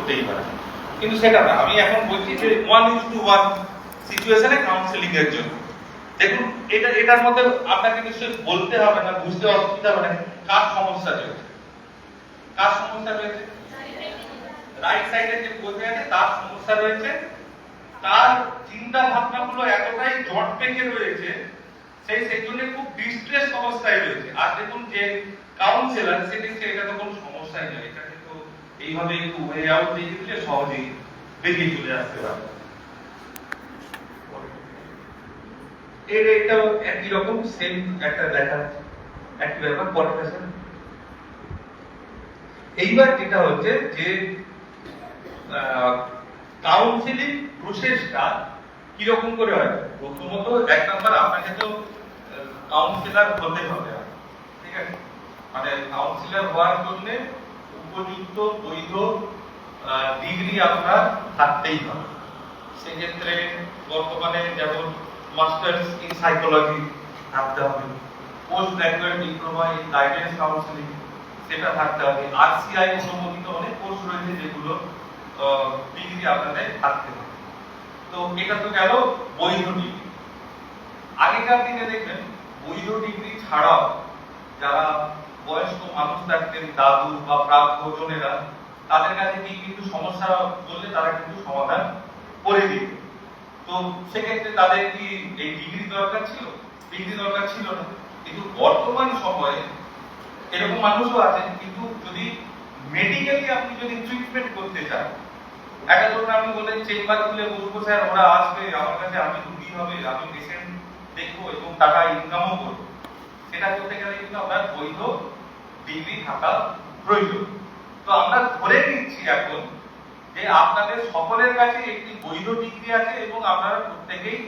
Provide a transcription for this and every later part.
করতেই পারে, কিন্তু সেটা না। আমি এখন বলছি যে 1:1 সিচুয়েশনে কাউন্সেলিং এর জন্য। দেখুন এটার মধ্যে আপনাকে নিশ্চয়ই বলতে হবে না, বুঝতে অসুবিধা হবে না কার সমস্যা রয়েছে। কার সমস্যা রয়েছে? রাইট সাইডে যে বসে আছে তার সমস্যা রয়েছে। তার চিন্তা ভাবনাগুলো এতটাই জট পেকে রয়েছে, সেই জন্য খুব ডিস্ট্রেস অবস্থায় রয়েছে। আর দেখুন যে কাউন্সিলর সে দেখছে এটা তো কোনো সমস্যাই নয়, এটাকে তো এইভাবে একটু ওয়ে আউট দিয়ে দিলে সহজেই বেরিয়ে চলে আসতে পারে। এটাও একই রকম সেম একটা দেখা একই ব্যাপার। পরের কাছে এইবার যেটা হচ্ছে যে কাউন্সিলিং প্রসেসটা কিরকম করে হয়। প্রথমত এক নম্বর আপনাকে তো কাউন্সিলর হতে হবে, ঠিক আছে? মানে কাউন্সিলর হওয়ার জন্য উপযুক্ত বৈধ ডিগ্রি আপনার থাকতেই হবে। সেক্ষেত্রে বর্তমানে যেমন মাস্টার্স ইন সাইকোলজি থাকতে হবে, post graduate diploma in guidance counselling সেটা থাকতে হবে, আরসিআই অনুমোদিত অনেক কোর্স রয়েছে যেগুলো ডিগ্রি আপনাদের থাকতে হবে। তো এটা তো গেল বৈধ ডিগ্রি। আগেকার দিনে দেখবেন বৈধ ডিগ্রি ছাড়াও যারা বয়স্ক মানুষ থাকতেন, দাদু বা প্রাপ্তজনেরা, তাদের কাছে কি কিন্তু সমস্যা বললে তারা কিন্তু সমাধান করে দিত। তো সেক্ষেত্রে তাদের কি এই ডিগ্রি দরকার ছিল? ডিগ্রি দরকার ছিল না। কিন্তু বর্তমান সময়ে এরকম মানুষও আছেন, কিন্তু যদি মেডিকেলি আপনি যদি ট্রিটমেন্ট করতে চান, একটা ধরুন আপনি বলেন চেম্বার খুলে বসবো স্যার, ওরা আসবে আমার কাছে, আমি রুগী হবে, আমি পেশেন্ট দেখবো এবং টাকা ইনকামও করবো, সেটা করতে গেলে কিন্তু আপনার বৈধ ডিগ্রি থাকা প্রয়োজন। তো আমরা ধরে নিচ্ছি এখন যে আপনাদের সকলের কাছে একটি বৈধ ডিগ্রি আছে এবং আপনারা প্রত্যেকেই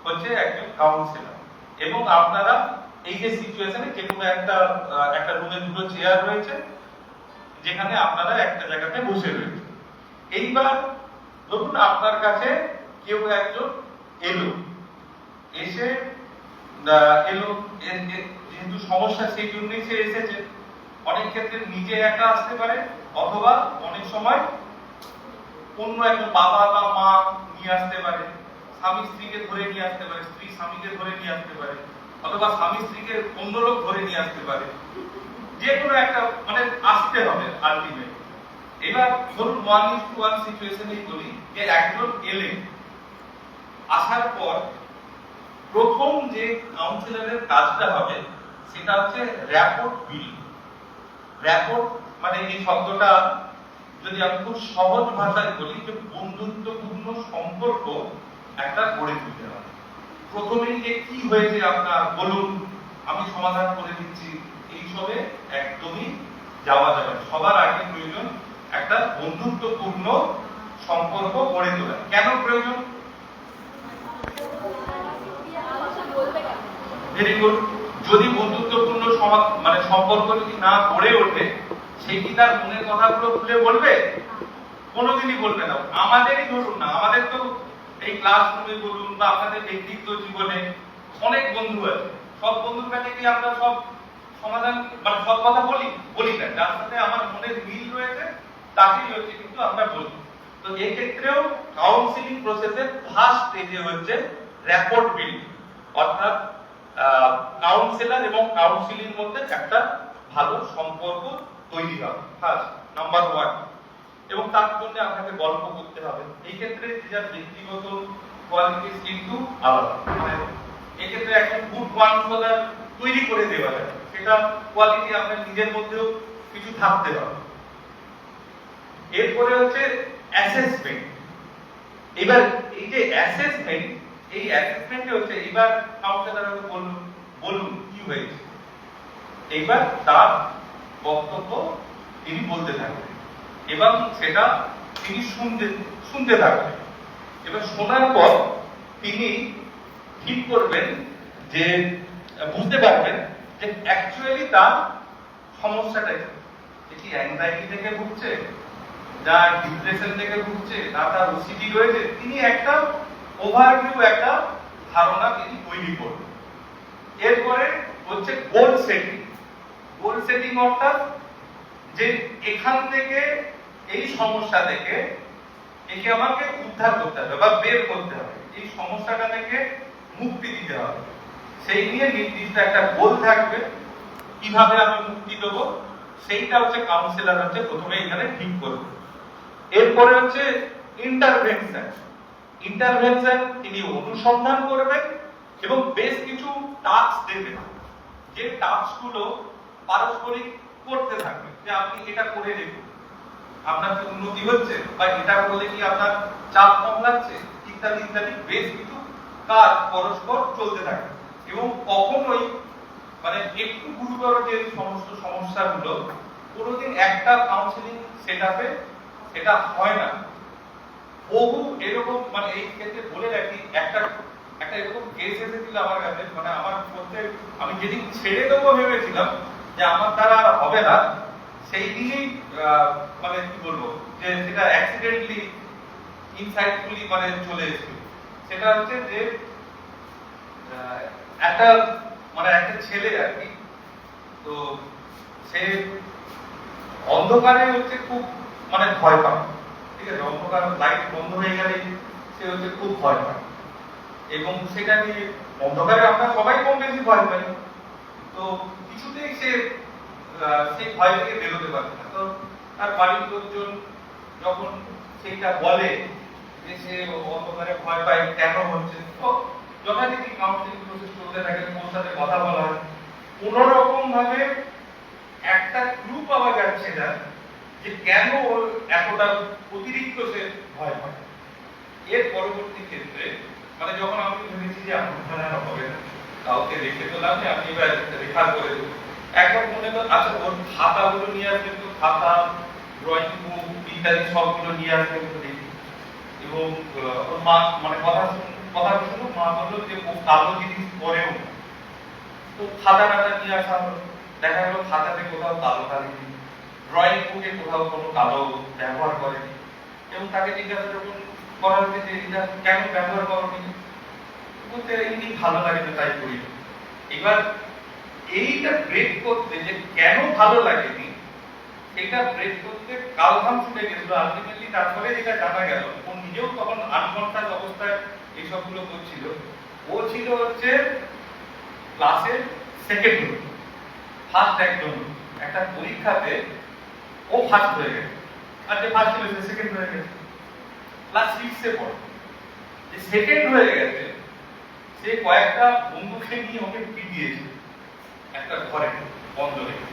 হচ্ছে একজন কাউন্সিলর, এবং আপনারা এই যে সিচুয়েশনে যে কোনো একটা রুমে দুটো চেয়ার রয়েছে যেখানে আপনারা একটা জায়গাতে বসে রয়েছে। এইবার ধরুন আপনার কাছে কেউ একজন এলো, এসে যেহেতু সমস্যা সেই জন্যই সে এসেছে। অনেক ক্ষেত্রে নিজে একা আসতে পারে, অথবা অনেক সময় অন্য একজন বাবা বা মা নিয়ে আসতে পারে, স্বামী স্ত্রীকে ধরে নিয়ে আসতে পারে, স্ত্রী স্বামীকে ধরে নিয়ে আসতে পারে, অথবা স্বামী স্ত্রীকে অন্য লোক ধরে নিয়ে আসতে পারে। যে কোনো একটা মানে আসতে হবে আলটিমেট। এবার ধরুন 1:1 সিচুয়েশনেই বলি যে একজন এলেন, আসার পর প্রথম যে কাউন্সিলরের কাজটা হবে সেটা হচ্ছে র্যাপোর্ট বিল্ড। র্যাপোর্ট মানে এই শব্দটা যদি আমি খুব সহজ ভাষায় বলি যে বন্ধুত্বপূর্ণ সম্পর্ক একটা গড়ে তুলতে হবে। প্রথমেই যে কি হয়েছে আপনার বলুন, আমি সমাধান করে দিচ্ছি, এইসবে একদমই যাওয়া যাবে না। সবার আগে প্রয়োজন একটা বন্ধুত্বপূর্ণ সম্পর্ক গড়ে তোলা। কেন প্রয়োজন? Very good. যদি বন্ধুত্বপূর্ণ মানে সম্পর্ক যদি না গড়ে ওঠে, সে কি তার মনের কথাগুলো খুলে বলবে? কোনোদিনই বলবে না। আমাদেরই ধরুন না, আমাদের তো এই ক্লাসরুমে বলুন বা আপনাদের ব্যক্তিগত জীবনে অনেক বন্ধু আছে। সব বন্ধুর কাছে কি আমরা সব সমাধান মানে সব কথা বলি না। যার সাথে আমার মনের মিল রয়েছে তাকেই হচ্ছে কিন্তু আমরা বলি। তো এই ক্ষেত্রেও কাউন্সিলিং প্রসেসের ফার্স্ট স্টেজে হচ্ছে র্যাপোর্ট বিল্ড, অর্থাৎ কাউন্সিলর এবং কাউন্সিলিং মধ্যে একটা ভালো সম্পর্ক তৈরি হবে, ফার্স্ট নাম্বার 1। এবং তার জন্য আপনাকে গল্প করতে হবে। এই ক্ষেত্রে যার ব্যক্তিগত কোয়ালিটিস কিন্তু আলাদা। মানে এই ক্ষেত্রে একজন গুড কাউন্সিলর তৈরি করে দেওয়া যায়, সেটা কোয়ালিটি আপনার নিজের মধ্যেও কিছু থাকতে হবে। এরপরে হচ্ছে অ্যাসেসমেন্ট। এবার এই যে অ্যাসেসমেন্ট, এই অ্যাসেসমেন্টে হচ্ছে এবার কাউন্সিলর বলুন কি হয়েছে। এইবার তার বক্তব্য তিনি বলতে থাকবেন এবং সেটা তিনি শুনতে থাকবেন। এবার শোনার পর তিনি ঠিক করবেন যে বুঝতে পারবেন যে অ্যাকচুয়ালি তার সমস্যাটা কি অ্যাংজাইটি থেকে ভুগছে, যা ডিপ্রেশন থেকে ভুগছে, না তার ওসিডি রয়েছে। তিনি একটা ওভারভিউ একটা ধারণা তিনি তৈরি করবেন। এরপরে হচ্ছে গোল সেটিং। গোল সেটিং অর্থাৎ যে এখান থেকে এই সমস্যা থেকে একে আমাকে উদ্ধার করতে হবে বা বের করতে হবে, এই সমস্যাটা থেকে মুক্তি দিতে হবে। সেই নিয়ে নির্দিষ্ট একটা গোল থাকবে, কিভাবে আমি মুক্তি দেবো সেইটা হচ্ছে কাউন্সিলর হচ্ছে প্রথমে এখানে ঠিক করবে। এরপরে হচ্ছে ইন্টারভেনশন। ইন্টারভেনশন তিনি অনুসন্ধান করবেন এবং বেশ কিছু টাস্ক দেবেন, যে টাস্কগুলো পারস্পরিক করতে থাকবে, যে আপনি এটা করে দেখুন আপনার কি উন্নতি হচ্ছে, বা এটা করলে কি আপনার চাপ কম লাগছে, ইত্যাদি ইত্যাদি বেশ কিছু কাজ পরস্পর চলতে থাকে। এবং কখনোই মানে একটু গুরুতর যে সমস্ত সমস্যাগুলো কোনোদিন একটা কাউন্সিলিং সেটআপে সেটা হয় না। বহু এরকম মানে এই ক্ষেত্রে বলে রাখি, একটা এরকম কেস এসেছিল আমার কাছে, মানে আমার করতে আমি যেদিন ছেড়ে দেবো ভেবেছিলাম যে আমার দ্বারা আর হবে না, সেই দিনেই মানে কি বলবো যে সেটা অ্যাক্সিডেন্টলি ইনসাইটফুলি মানে চলে এসেছিল। সেটা হচ্ছে যে একটা ছেলে আর কি, তো সে অন্ধকারে হচ্ছে খুব মানে ভয় পায়, ঠিক আছে, অন্ধকার লাইট বন্ধ হয়ে গেলে সে হচ্ছে খুব ভয় পায়, এবং সেটা নিয়ে অন্ধকারে আমরা সবাই কম বেশি ভয় পাই, তো কিছুতেই সে সেই ভয় থেকে বেরোতে পারছে না। তো তার বাড়ির লোকজন যখন সেইটা বলে যে সে অন্ধকারে ভয় পায় কেন হচ্ছে, তো যথারীতি কাউন্সিলিং প্রসেস চলতে থাকে, ওর সাথে কথা বলা হয়, কোন রকম ভাবে একটা ক্লু পাওয়া যাচ্ছে না যে কেন ওর এতটা অতিরিক্ত সে ভয় পায়। এর পরবর্তী ক্ষেত্রে মানে যখন আমি ভেবেছি যে আমার আর হবে না, কাউকে রেখে দিলাম যে আমি এবার রেফার করে দেবো, একবার মনে কর আচ্ছা ওর খাতাগুলো নিয়ে আসবেন, তো খাতা ড্রয়িং বুক ইত্যাদি সবগুলো নিয়ে আসবেন তো দেখি। এবং ওর মা মানে কথা শুনো, মা বললো যে ও কালো জিনিস পরেও, তো খাতা টাতা নিয়ে আসা হলো, দেখা গেল খাতাতে কোথাও কালো কালি, ড্রয়িং বুকে কোথাও কোনো কালো ব্যবহার করেনি, এবং তাকে জিজ্ঞাসা যখন করা হচ্ছে যে এটা কেন ব্যবহার করনি, বলতে এমনি ভালো লাগে না তাই করি। এবার এইটা ব্রেক করতে যে কেন ভালো লাগেনি এটা ব্রেক করতে কালঘাম ছুটে গেছিল আলটিমেটলি। তারপরে যেটা জানা গেল, ও নিজেও তখন আনকনসাস অবস্থায় এইসবগুলো করছিল, ও ছিল হচ্ছে ক্লাসের সেকেন্ড গ্রুপ, ফার্স্ট একজন একটা পরীক্ষাতে ও ফার্স্ট হয়ে গেছে, আর যে ফার্স্ট ছিল সে সেকেন্ড হয়ে গেছে। ক্লাস 6 এ পড়ে যে সেকেন্ড হয়ে গেছে, সে কয়েকটা বন্ধুকে নিয়ে ওকে পিটিয়েছে একটা ঘরে বন্ধ রেখে,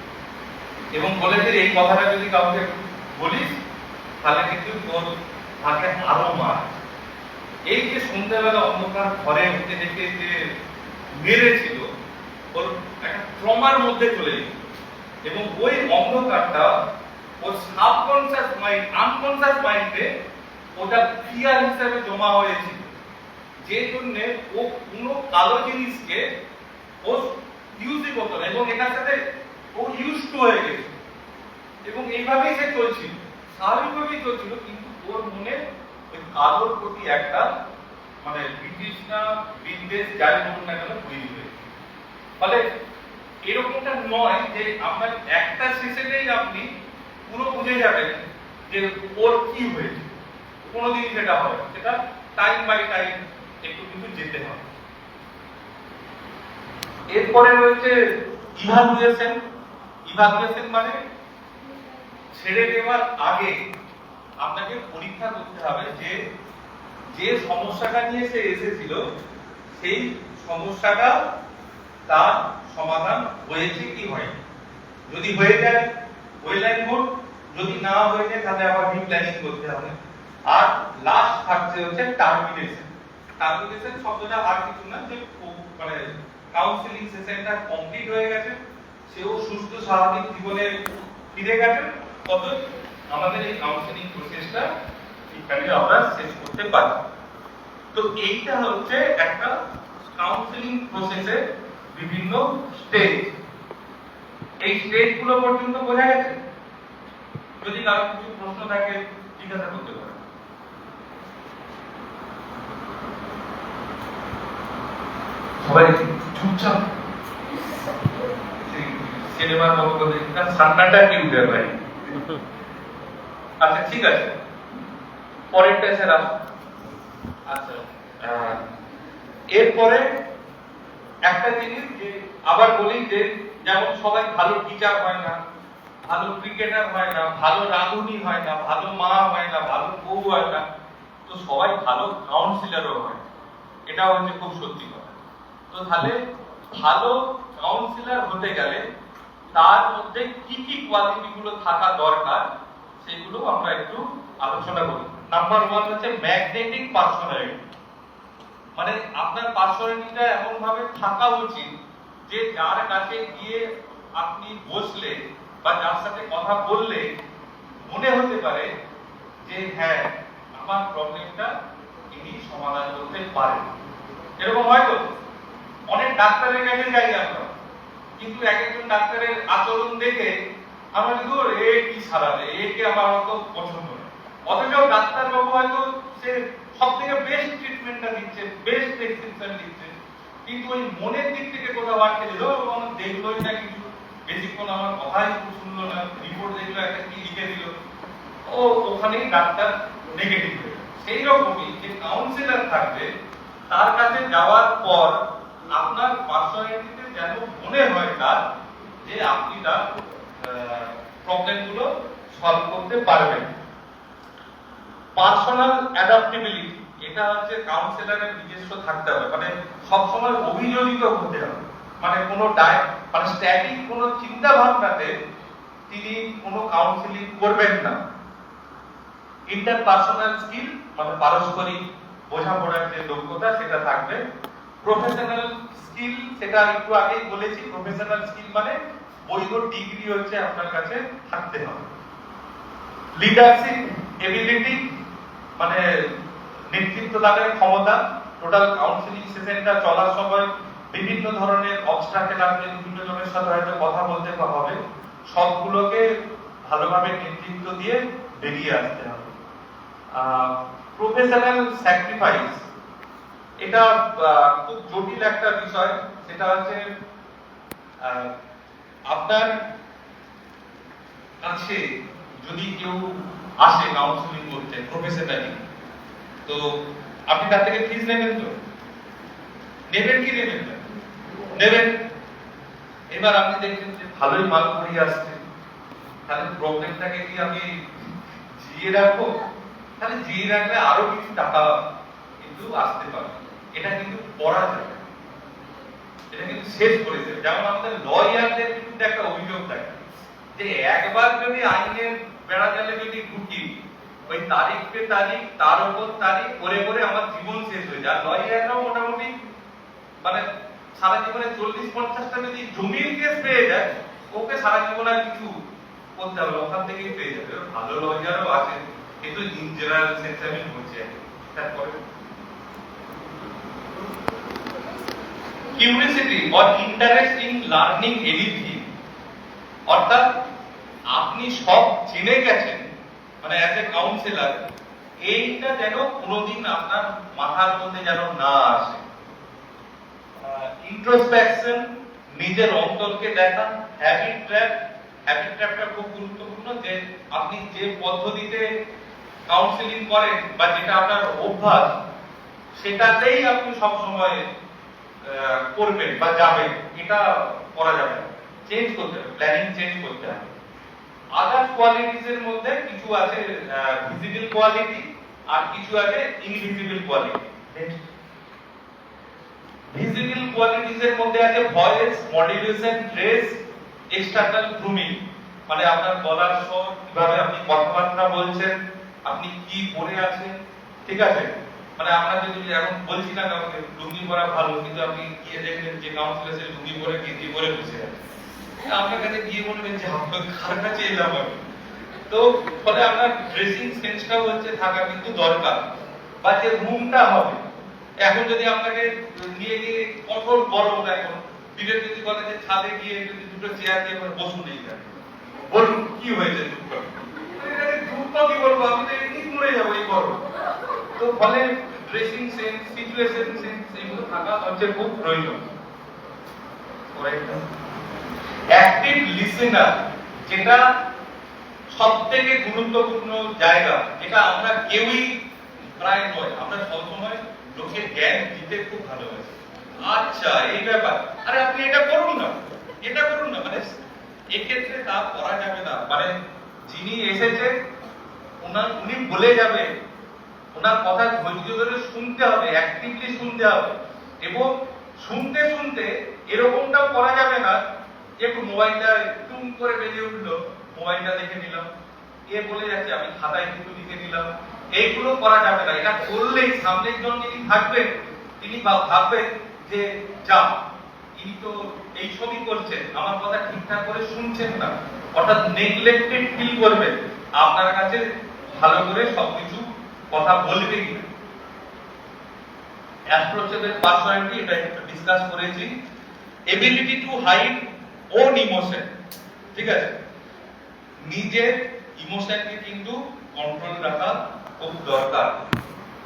এবং বলেছে এই কথাটা যদি কাউকে বলিস তাহলে কিন্তু তোর তাকে আরো মার। এই যে সন্ধ্যাবেলা অন্ধকার ঘরে উঠে দেখে যে মেরেছিল, ওর একটা ট্রমার মধ্যে চলে গেছে, এবং ওই অন্ধকারটা ওর সাবকনসিয়াস মাইন্ড আনকনসিয়াস মাইন্ডে ওটা ফিয়ার হিসেবে জমা হয়েছিল, যে জন্য ও কোনো কালো জিনিসকে ও ইউজই করতো না, এবং এটার সাথে ও ইউজড হয়ে গেছে, এবং এইভাবেই সে চলছিল, স্বাভাবিকভাবেই চলছিল, কিন্তু ওর মনে ওই কালোর প্রতি একটা মানে বিতৃষ্ণা বিদ্বেষ যাই বলুন না কেন তৈরি হয়েছে। ফলে এরকমটা নয় যে আপনার একটা সেশনেই আপনি পুরো বুঝে যাবেন যে ওর কি হয়েছে, কোনোদিন সেটা হয়, সেটা টাইম বাই টাইম একটু কিন্তু যেতে হবে। এরপরে রয়েছে ইভালুয়েশন। ইভালুয়েশন মানে ছেড়ে দেওয়ার আগে আপনাকে পরীক্ষা করতে হবে যে যে সমস্যাটা নিয়ে সে এসেছিল সেই সমস্যাটা তার সমাধান হয়েছে কি হয়নি। যদি হয়ে যায় ওয়েল গুড, যদি না হয়ে যায় তাহলে আবার রিপ্ল্যানিং করতে হবে। আর লাস্ট থাকছে হচ্ছে টার্মিনেশন। টার্মিনেশন শব্দটা আর কিছু না, যে মানে কাউন্সিলিং সেশনটা কমপ্লিট হয়ে গেছে, সেও সুস্থ স্বাভাবিক জীবনে ফিরে গেছে, তবে আমাদের এই কাউন্সিলিং প্রসেসটা এখানে আমরা শেষ করতে পারি। তো এইটা হচ্ছে একটা কাউন্সিলিং প্রসেসের বিভিন্ন স্টেজ। এই স্টেজগুলো পর্যন্ত বোঝা গেছে? যদি কারো কিছু প্রশ্ন থাকে জিজ্ঞাসা করতে পারেন। সবাই চুপচাপ সিনেমার মতো করে ঠান্ডাটা কি উঠে ভাই। আচ্ছা ঠিক আছে, পরেরটা স্যার আসুন। আচ্ছা এরপরে একটা জিনিস যে আবার বলি যে যেমন সবাই ভালো টিচার হয় না, ভালো ক্রিকেটার হয় না, ভালো রাঁধুনি হয় না, ভালো মা হয় না, ভালো বউ হয় না, তো সবাই ভালো কাউন্সিলরও হয়, এটা হচ্ছে খুব সত্যি কথা। তো তাহলে ভালো কাউন্সিলর হতে গেলে তার মধ্যে কি কি কোয়ালিটি গুলো থাকা দরকার সেগুলো আমরা একটু আলোচনা করি। নাম্বার 1 হচ্ছে ম্যাগনেটিক পার্সোনালিটি, মানে আপনার পার্সোনালিটিটা এমন ভাবে থাকা উচিত যে যার কাছে গিয়ে আপনি বসলে বা যার সাথে কথা বললে মনে হতে পারে যে হ্যাঁ আমার প্রবলেমটা ইনি সমাধান করতে পারেন। এরকম হয় তো, অনেক ডাক্তারের কাছে যাই আমরা, কিন্তু এক একজন ডাক্তারের আচরণ দেখে আমরা কিন্তু এ কি সারাবে, একে আমার অত পছন্দ না, অথচ ডাক্তার বাবু হয়তো সে সব থেকে বেস্ট ট্রিটমেন্টটা দিচ্ছে, বেস্ট প্রেসক্রিপশন দিচ্ছে, কিন্তু ওই মনের দিক থেকে কোথাও আটকে দিল, আমার দেখলোই না কিছু, বেশিক্ষণ আমার কথাই শুনলো না, রিপোর্ট দেখলো একটা কি লিখে দিল, ও ওখানেই ডাক্তার নেগেটিভ হয়ে গেল। সেই রকমই যে কাউন্সিলর থাকবে তার কাছে যাওয়ার পর আপনার পার্সোনালিটিতে যেন মনে হয় তার যে আপনি তার প্রবলেমগুলো সলভ করতে পারবেন। পার্সোনাল অ্যাডাপ্টেবিলিটি, এটা হচ্ছে কাউন্সিলরের নিজস্ব থাকতে হবে, মানে সবসময় অভিযোজিত হতে হবে, মানে কোনো মানে স্ট্যাটিক কোনো চিন্তা ভাবনাতে তিনি কোনো কাউন্সিলিং করবেন না। ইন্টারপার্সোনাল স্কিল, মানে পারস্পরিক বোঝাপড়ার যে দক্ষতা সেটা থাকবে। প্রফেশনাল স্কিল, সেটা একটু আগেই বলেছি, প্রফেশনাল স্কিল মানে বৈধ ডিগ্রি হচ্ছে আপনার কাছে থাকতে হবে। লিডারশিপ এবিলিটি, মানে নেতৃত্ব দানের ক্ষমতা, টোটাল কাউন্সিলিং সেশনটা চলার সময় বিভিন্ন ধরনের অবস্ট্রাকেল আসবে, বিভিন্ন জনের সাথে হয়তো কথা বলতে হবে, সবগুলোকে ভালোভাবে নেতৃত্ব দিয়ে বেরিয়ে আসতে হবে। প্রফেশনাল স্যাক্রিফাইস, এটা খুব জটিল একটা বিষয়, সেটা হচ্ছে আপনার কাছে যদি কেউ আসে কাউন্সিলিং করতে প্রফেশনালি, তো আপনি তার থেকে ফিস নেবেন, তো নেবেন কি নেবেন না? নেবেন। এবার আপনি দেখবেন যে ভালোই মাল করিয়ে আসছে, তাহলে প্রবলেমটাকে কি আমি জিয়ে রাখবো? তাহলে জিয়ে রাখলে আরো কিছু টাকা কিন্তু আসতে পারে, এটা কিন্তু করা যাবে, এটা কিন্তু শেষ করে দেবে। যেমন আমাদের লয়ারদের কিন্তু একটা অভিযোগ থাকে যে একবার যদি আইনের বেড়াজালে যদি ঢুকি, ওই তারিখ পে তারিখ তার উপর তারিখ করে করে আমার জীবন শেষ হয়ে যায়। লয়াররাও মোটামুটি মানে সারা জীবনে 40-50টা যদি জমির কেস পেয়ে যায়, ওকে সারা জীবন আর কিছু করতে হবে, ওখান থেকেই পেয়ে যাবে। ভালো লয়ারও আছে, কিন্তু ইন জেনারেল সেন্সে আমি বলছি। তারপরে curiosity or interest in learning anything, অর্থাৎ আপনি সব জেনে গেছেন, মানে অ্যাজ এ কাউন্সিলর এইটা যেন কোনোদিন আপনার মাথার মধ্যে যেন না আসে। ইন্ট্রোস্পেকশন, নিজের অন্তরকে দেখা। হ্যাবিট ট্র্যাপটা খুব গুরুত্বপূর্ণ, যে আপনি যে পদ্ধতিতে কাউন্সিলিং করেন বা যেটা আপনার অভ্যাস, সেটাতেই আপনি সব সময় করবেন বা যাবেন, এটা করা যাবে না, চেঞ্জ করতে হবে, প্ল্যানিং চেঞ্জ করতে হবে। আদার কোয়ালিটিস এর মধ্যে কিছু আছে ভিজিবল কোয়ালিটি আর কিছু আছে ইনভিজিবল কোয়ালিটি। ভিজিবল কোয়ালিটিস এর মধ্যে আছে voice modulation, dress, external grooming, মানে আপনার গলার স্বর, কিভাবে আপনি কথাবার্তা বলছেন, আপনি কি পরে আছেন, ঠিক আছে। মানে আমরা যদি এখন বলছি না কাউকে লুঙ্গি পরা ভালো, কিন্তু আপনি গিয়ে দেখলেন যে কাউন্সিলর সে লুঙ্গি পরে গেঞ্জি পরে বসে আছে, আপনার কাছে গিয়ে বলবেন যে কার কাছে এলাম আমি। তো ফলে আপনার ড্রেসিং সেন্সটাও হচ্ছে থাকা কিন্তু দরকার, বা যে রুমটা হবে। এখন যদি আপনাকে নিয়ে গিয়ে কঠোর গরম, এখন বিবেক যদি বলে যে ছাদে গিয়ে যদি দুটো চেয়ার দিয়ে বসুন, এই বলুন কি হয়েছে, দুঃখ কি বলবো, আমি তো এমনি মরে যাবো এই গরম। তো ফলে ড্রেসিং সেন্স, সিচুয়েশন সেন্স এগুলো থাকা হচ্ছে খুব প্রয়োজন। অ্যাক্টিভ লিসেনার, যেটা সবথেকে গুরুত্বপূর্ণ জায়গা, এটা আমরা কেউই প্রায় নয়, আমরা সবসময় লোকের জ্ঞান দিতে খুব ভালোবাসি। আচ্ছা এই ব্যাপার, আরে আপনি এটা করুন না, এটা করুন না, মানে এক্ষেত্রে তা করা যাবে না। মানে যিনি এসেছে উনি বলে যাবে, ওনার কথা ধৈর্য ধরে শুনতে হবে, অ্যাক্টিভলি শুনতে হবে। এবং শুনতে শুনতে এরকমটাও করা যাবে না যে একটু মোবাইলটা টুম করে বেজে উঠলো, মোবাইলটা দেখে নিলাম, এ বলে যাচ্ছে আমি খাতায় কিছু লিখে নিলাম, এইগুলো করা যাবে না। এটা করলেই সামনের জন যিনি থাকবেন তিনি ভাববেন যে যা ইনি তো এইসবই করছেন, আমার কথা ঠিকঠাক করে শুনছেন না, অর্থাৎ নেগলেক্টেড ফিল করবেন, আপনার কাছে ভালো করে সবকিছু কথা বলবে কিনা। অ্যাপ্রোচেবল পার্সোনালিটি, এটা একটু ডিসকাস করেছি। Ability to hide own emotion, ঠিক আছে, নিজের ইমোশনকে কিন্তু কন্ট্রোল রাখা খুব দরকার।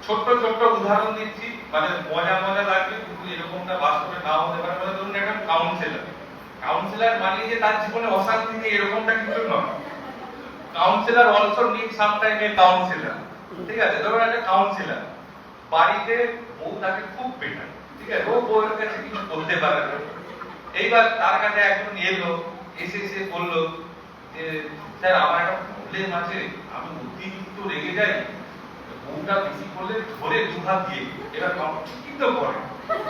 ছোট্ট ছোট্ট উদাহরণ দিচ্ছি, মানে মজা মজা লাগবে কিন্তু এরকমটা বাস্তবে নাও হতে পারে। মানে ধরুন একটা কাউন্সিলর মানে যে তার জীবনে অশান্তি নেই এরকমটা কিছু নয়। Councillor also need some time a councillor, ঠিক আছে। ধরুন একটা কাউন্সিলর বাড়িতে বউ তাকে খুব পেটায়, ঠিক আছে, ও বউয়ের কাছে কিছু বলতে পারে না। এইবার তার কাছে একজন এলো, এসে বললো যে স্যার আমার একটা প্রবলেম আছে, আমি অতিরিক্ত রেগে যাই, বউটা বেশি করলে ধরে দুহাত দিয়ে, এবার কি তো করে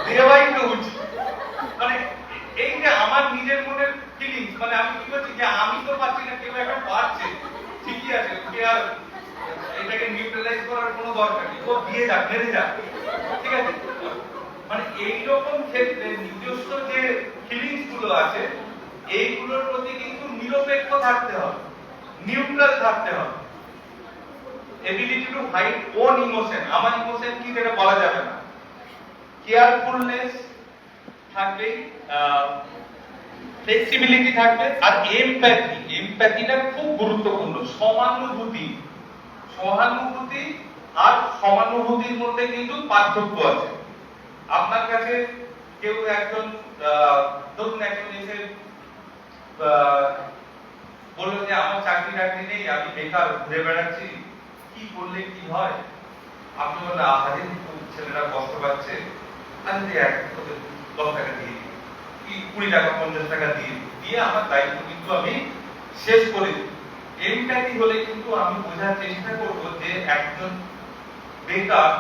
দেওয়াই তো উচিত। মানে এই যে আমার নিজের মনের ফিলিংস, মানে আমি কি বলছি যে আমি তো পাচ্ছি না, কেউ একটা পাচ্ছে, ঠিকই আছে, ওকে আর এটাকে নিউট্রালাইজ করার কোনো দরকার নেই, ও দিয়ে যাক, মেরে যাক, ঠিক আছে। মানে এইরকম ক্ষেত্রে নিজস্ব যে ফিলিংস গুলো আছে এইগুলোর প্রতি কিন্তু নিরপেক্ষ থাকতে হবে, নিউট্রাল থাকতে হবে। Ability to hide own emotion, আমার ইমোশন কি সেটা বলা যাবে না। কেয়ারফুলনেস থাকবে, ফ্লেক্সিবিলিটি থাকবে, আর এমপ্যাথি, এমপ্যাথিটা খুব গুরুত্বপূর্ণ। সহানুভূতি আর সমানুভূতির মধ্যে কিন্তু পার্থক্য আছে। আপনার কাছে কেউ একজন ধরুন একজন এসে বললো যে আমার চাকরি নেই, আমি বেকার ঘুরে বেড়াচ্ছি, কি করলে কি হয়। আপনি বললেন আহারে ছেলেরা কষ্ট পাচ্ছে, আমি 10 টাকা দিয়ে কি 20 টাকা 50 টাকা দিয়ে আমার দায়িত্ব কিন্তু আমি শেষ করে দিই। এমপ্যাথি হলে কিন্তু আমি বোঝার চেষ্টা করব যে একজন বেকার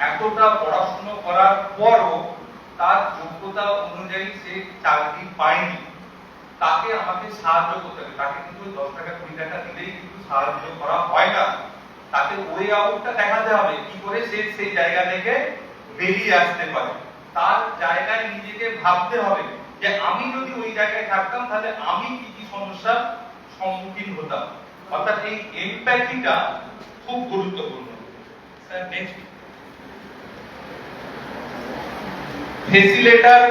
এতটা পড়াশোনা করার পরও তার যোগ্যতা অনুযায়ী সে চাকরি পায়নি, তাকে আমাকে সাহায্য করতে হবে। তাকে কিন্তু 10 টাকা 20 টাকা দিলেই কিন্তু সাহায্য করা হয় না, তাকে ওই আউটটা দেখাতে হবে কি করে সে সেই জায়গা থেকে বেরিয়ে আসতে পারে। তার জায়গায় নিজেকে ভাবতে হবে যে আমি যদি ওই জায়গায় থাকতাম তাহলে আমি কি কি সমস্যার সম্মুখীন হতাম। অর্থাৎ এই এমপ্যাথিটা খুব গুরুত্বপূর্ণ। স্যার নেক্সট, ফেসিলেটর,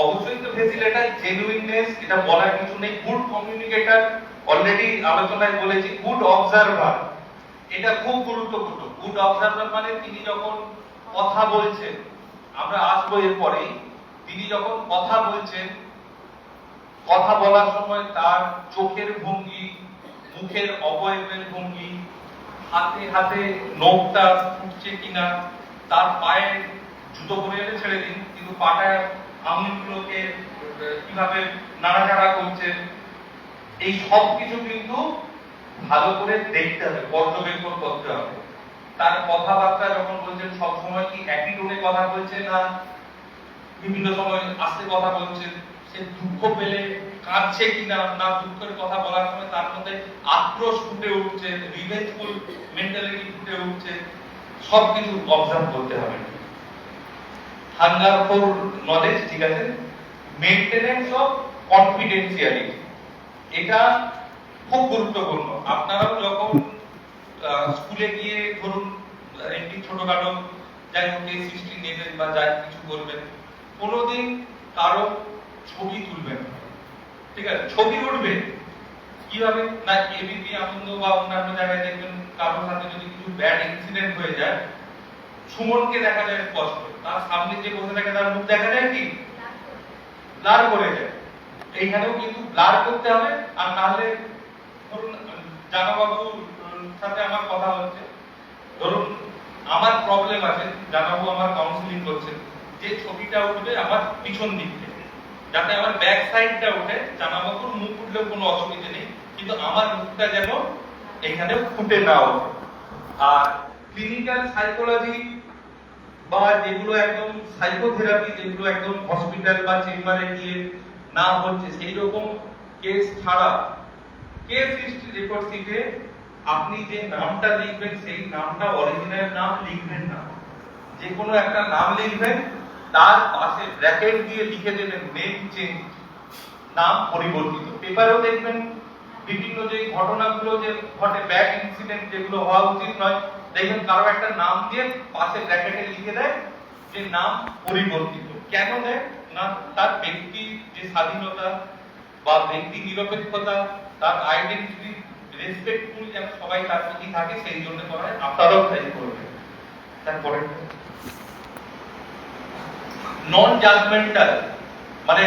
অবশ্যই তো ফেসিলেটর, জেনুইননেস, এটা বলার কিছু নেই। গুড কমিউনিকেটর, অলরেডি আলোচনায় বলেছি। গুড অবজারভার, এটা খুব গুরুত্বপূর্ণ। গুড অবজারভার মানে তিনি যখন কথা বলছেন, আমরা আসবো এরপরে, তিনি যখন কথা বলছেন, কথা বলার সময় তার চোখের ভঙ্গি, মুখের অবয়বের ভঙ্গি, হাতে হাতে নখটা ফুটছে কিনা, তার পায়ে জুতো পরে এলে ছেড়ে দিন, কিন্তু পাটায় আঙুলগুলোকে কিভাবে নাড়াচাড়া করছে, এই সব কিছু কিন্তু ভালো করে দেখতে হবে, পর্যবেক্ষণ করতে হবে। তার কথাবার্তা যখন বলছেন সবসময় কি একই টোনে কথা বলছে না বিভিন্ন সময় আস্তে কথা বলছে, সে দুঃখ পেলে কাঁদছে কিনা, না দুঃখের কথা বলার সময় তার মধ্যে আক্রোশ ফুটে উঠছে, রিভেঞ্জফুল মেন্টালিটি ফুটে উঠছে, সবকিছু অবজার্ভ করতে হবে। হাঙ্গার ফর নলেজ, ঠিক আছে। মেইনটেনেন্স অফ কনফিডেন্সিয়ালিটি, এটা খুব গুরুত্বপূর্ণ। আপনারাও যখন স্কুলে গিয়ে ধরুন একটি ছোটখাটো যাই হোক সৃষ্টি নেবেন বা যাই কিছু করবেন, কোনোদিন কারো ছবি তুলবেন, ঠিক আছে। ছবি উঠবে কিভাবে না, এবিপি আনন্দ বা অন্যান্য জায়গায় দেখবেন কারোর সাথে যদি কিছু ব্যাড ইনসিডেন্ট হয়ে যায়, সুমনকে দেখা যায় স্পষ্ট, তার সামনে যে বসে থাকে তার মুখ দেখা যায় কি ব্লার করে যায়। এইখানেও কিন্তু ব্লার করতে হবে, আর না হলে ধরুন জানাবাবুর সাথে আমার কথা হচ্ছে, ধরুন আমার প্রবলেম আছে, জানাবো আমার কাউন্সিলিং করছে, যে ছবিটা উঠবে আমার পিছন দিক থেকে, যাতে আমার ব্যাক সাইডটা উঠে, জানাবাবুর মুখ উঠলেও কোনো অসুবিধা নেই, কিন্তু আমার মুখটা যেন এখানে ফুটে না ওঠে। আর ক্লিনিক্যাল সাইকোলজি বা যেগুলো একদম সাইকোথেরাপি, যেগুলো একদম হসপিটাল বা চেম্বারে গিয়ে না হচ্ছে, সেই রকম কেস ছাড়া কেস হিস্ট্রি রেকর্ড শিটে আপনি যে নামটা লিখবেন সেই নামটা অরিজিনাল নাম লিখবেন না, যে কোনো একটা নাম লিখবেন, তার পাশে ব্র্যাকেট দিয়ে লিখে দেবেন নেম চেঞ্জ, নাম পরিবর্তিত। পেপারেও দেখবেন বিভিন্ন যে ঘটনাগুলো যে ঘটে, ব্যাড ইনসিডেন্ট যেগুলো হওয়া উচিত নয়, দেখবেন কারো একটা নাম দিয়ে পাশে ব্র্যাকেটে লিখে দেয় যে নাম পরিবর্তিত। কেন দেয় না, তার ব্যক্তি যে স্বাধীনতা বা ব্যক্তি নিরপেক্ষতা, তার আইডেন্টিটি রেসপেক্টফুল যেন সবাই তার প্রতি থাকে, সেই জন্য করা হয়। আপনারাও তাই করবেন। তারপরে নন জাজমেন্টাল, মানে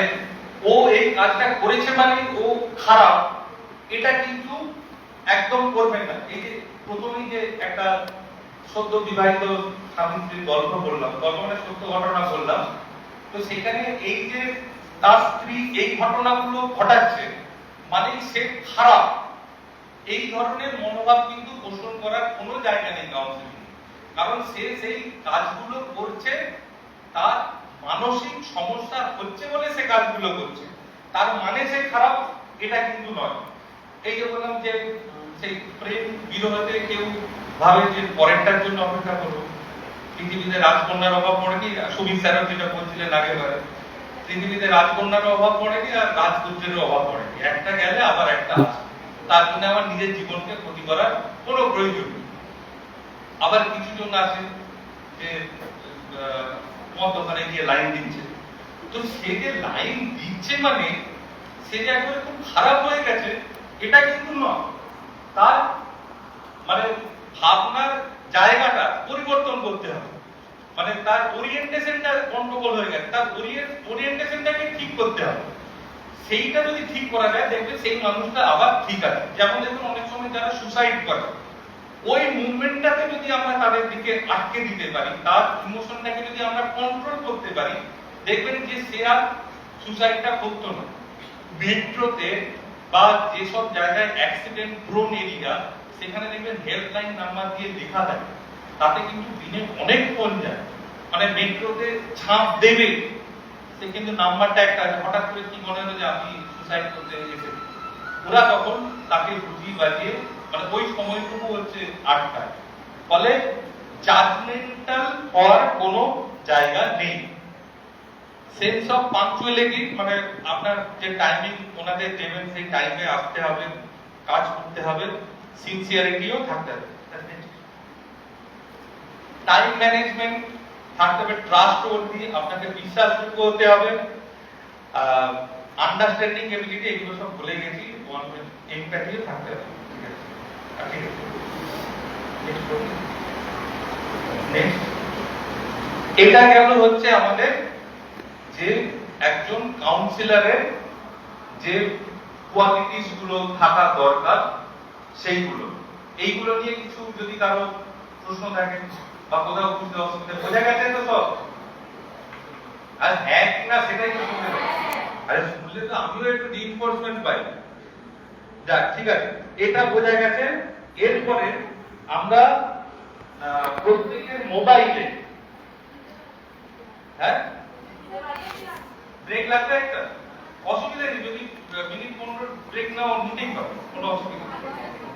ও এই কাজটা করেছে মানে ও খারাপ, এটা কিন্তু একদম করবেন না। এই যে প্রথমেই যে একটা সদ্য বিবাহিত স্বামী স্ত্রীর গল্প বললাম, গল্প মানে সত্য ঘটনা বললাম, তো সেখানে এই যে তার স্ত্রী এই ঘটনাগুলো ঘটাচ্ছে মানে সে খারাপ, এই ধরনের মনোভাব কিন্তু পোষণ করার কোনো জায়গা নেই কাউন্সিলিং। কারণ সে সেই কাজগুলো করছে, তার মানসিক সমস্যা হচ্ছে বলে সে কাজগুলো করছে, তার মানে সে খারাপ এটা কিন্তু নয়। এই যে বললাম যে সেই প্রেম বিরহতে কেউ ভাবে যে পরেরটার জন্য অপেক্ষা করবো, পৃথিবীতে রাজকন্যার অভাব পড়েনি, সুবীর স্যারও যেটা বলছিলেন আগেবারে, পৃথিবীতে রাজকন্যার অভাব পড়েনি আর রাজপুত্রের অভাব পড়েনি, একটা গেলে আবার একটা আছে, তার জন্য আমার নিজের জীবনকে ক্ষতি করার কোনো প্রয়োজন নেই। আবার কিছু জন আছে যে মদ দোকানে গিয়ে লাইন দিচ্ছে, তো সে যে লাইন দিচ্ছে মানে সে যে একবারে খুব খারাপ হয়ে গেছে এটা কিন্তু নয়, তার মানে ভাবনার জায়গাটা পরিবর্তন করতে হবে, মানে তার ওরিয়েন্টেশনটা গন্ডগোল হয়ে গেছে, তার ওরিয়েন্টেশনটাকে ঠিক করতে হবে। সেইটা যদি ঠিক করা যায় দেখবে সেই মানুষটা আবার ঠিক আছে। যেমন দেখুন অনেক সময় যারা সুসাইড করে, ওই মুভমেন্টটাকে যদি আমরা তাদের দিকে আটকে দিতে পারি, তার ইমোশনটাকে যদি আমরা কন্ট্রোল করতে পারি, দেখবেন যে সে আর সুসাইডটা করতো না। মেট্রোতে বা যেসব জায়গায় অ্যাক্সিডেন্ট প্রোন এরিয়া, সেখানে দেখবেন হেল্পলাইন নাম্বার দিয়ে লেখা থাকে, তাতে কিন্তু দিনে অনেক ফোন যায়, মানে মেট্রোতে ঝাঁপ দেবে সে কিন্তু নাম্বারটা একটা আছে, হঠাৎ করে কি মনে হলো যে আমি সুসাইড করতে এসেছি, ওরা তখন তাকে বুঝিয়ে বাজিয়ে মানে ওই সময়টুকু হচ্ছে আটকায়। ফলে জাজমেন্টাল হওয়ার কোনো জায়গা নেই। সেন্স অফ পাংচুয়ালিটি, মানে আপনার যে টাইমিং ওনাদের দেবেন সেই টাইমে আসতে হবে, কাজ করতে হবে, সিনসিয়ারিটিও থাকতে হবে। টাইম ম্যানেজমেন্ট থাকতে হবে, ট্রাস্টওয়ার্দি, আপনাকে বিশ্বাসযোগ্য হতে হবে, আন্ডারস্ট্যান্ডিং এবিলিটি, এগুলো সব ভুলে গেছি, এমপ্যাথিও থাকতে হবে। ঠিক আছে, নেক্সট এটা গেল হচ্ছে আমাদের যে একজন কাউন্সিলরের যে কোয়ালিটিস গুলো থাকা দরকার সেইগুলো। এইগুলো নিয়ে কিছু যদি কারো প্রশ্ন থাকে বা কোথাও বুঝতে অসুবিধা, বোঝা গেছে তো সব? আর হ্যাঁ কিনা সেটাই তো শুনতে হবে। আরে শুনলে তো আমিও একটু রিইনফোর্সমেন্ট পাই। যাক, ঠিক আছে, এটা বোঝা গেছে। এরপরে আমরা প্রত্যেকের মোবাইলে, হ্যাঁ ব্রেক লাগবে একটা, অসুবিধা নেই, যদি মিনিট 15 ব্রেক নাও নিতেই পারো, কোনো অসুবিধা নেই।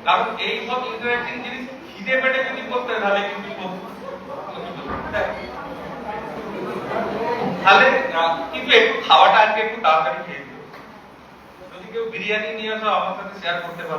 কারণ এই সব ইন্টারেক্টিং জিনিস খিদে পেটে যদি করতে হয় তাহলে কিন্তু তাহলে কিন্তু একটু খাওয়াটা আজকে একটু তাড়াতাড়ি খেয়ে দিও। যদি কেউ বিরিয়ানি নিয়ে আসো আমার সাথে শেয়ার করতে পারো।